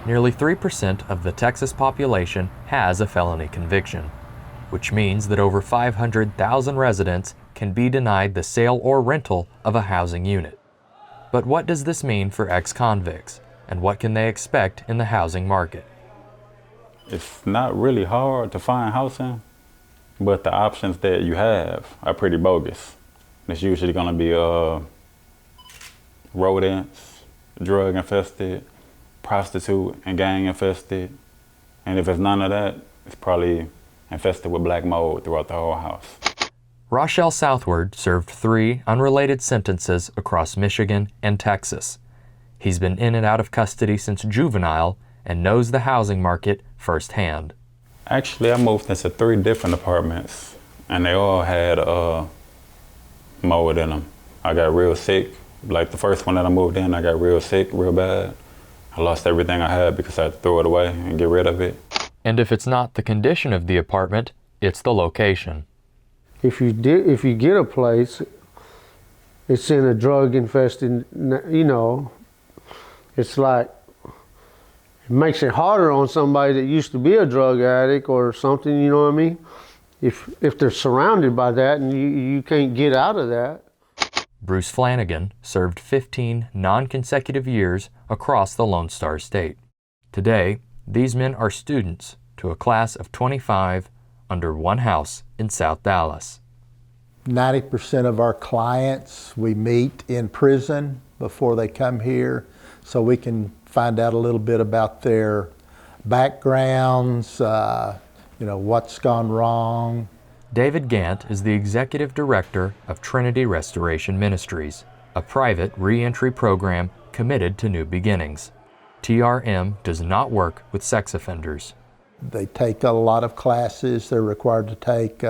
Nearly 3% of the Texas population has a felony conviction, which means that over 500,000 residents can be denied the sale or rental of a housing unit. But what does this mean for ex-convicts, and what can they expect in the housing market? It's not really hard to find housing, but the options that you have are pretty bogus. It's usually going to be rodents, drug infested, prostitute and gang infested. And if it's none of that, it's probably infested with black mold throughout the whole house. Rochelle Southward served 3 unrelated sentences across Michigan and Texas. He's been in and out of custody since juvenile and knows the housing market firsthand. Actually, I moved into 3 different apartments, and they all had mold in them. I got real sick. Like the first one that I moved in, I got real sick, real bad. I lost everything I had because I had to throw it away and get rid of it. And if it's not the condition of the apartment, it's the location. If you get a place, it's in a drug-infested, it's like, it makes it harder on somebody that used to be a drug addict or something, you know what I mean? If they're surrounded by that and you can't get out of that. Bruce Flanagan served 15 non-consecutive years across the Lone Star State. Today, these men are students to a class of 25 under one house in South Dallas. 90% of our clients we meet in prison before they come here, so we can find out a little bit about their backgrounds, what's gone wrong. David Gant is the executive director of Trinity Restoration Ministries, a private re-entry program committed to new beginnings. TRM does not work with sex offenders. They take a lot of classes. They're required to take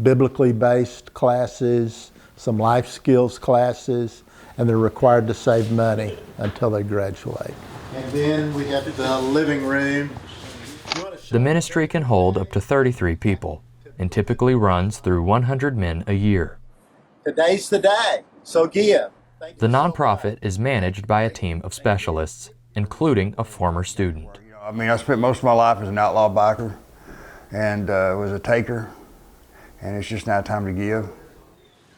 biblically based classes, some life skills classes, and they're required to save money until they graduate. And then we have the living room. The ministry can hold up to 33 people and typically runs through 100 men a year. Today's the day, so give. The nonprofit is managed by a team of specialists, including a former student. I spent most of my life as an outlaw biker and was a taker, and it's just now time to give.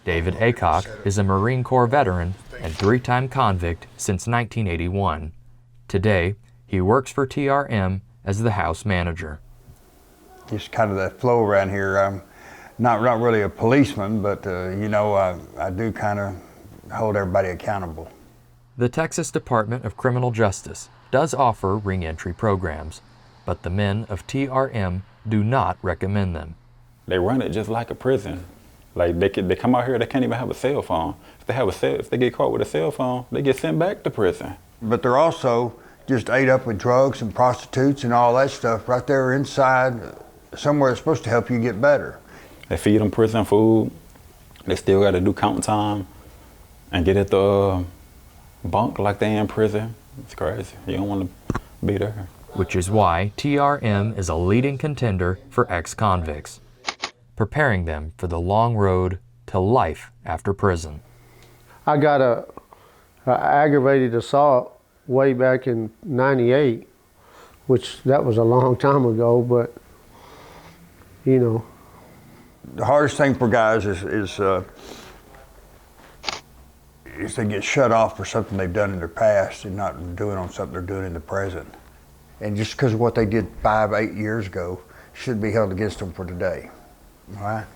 David Aycock is a Marine Corps veteran and 3-time convict since 1981. Today, he works for TRM as the house manager. Just kind of the flow around here. I'm not really a policeman, but I do kind of hold everybody accountable. The Texas Department of Criminal Justice does offer re-entry programs, but the men of TRM do not recommend them. They run it just like a prison. Like they come out here, they can't even have a cell phone. If they get caught with a cell phone, they get sent back to prison. But they're also just ate up with drugs and prostitutes and all that stuff right there inside somewhere that's supposed to help you get better. They feed them prison food. They still got to do count time and get at the bunk like they in prison. It's crazy. You don't want to be there. Which is why TRM is a leading contender for ex-convicts, preparing them for the long road to life after prison. I got a aggravated assault way back in '98, which that was a long time ago, but The hardest thing for guys is they get shut off for something they've done in their past and not doing on something they're doing in the present. And just because of what they did 5, 8 years ago shouldn't be held against them for today, all right?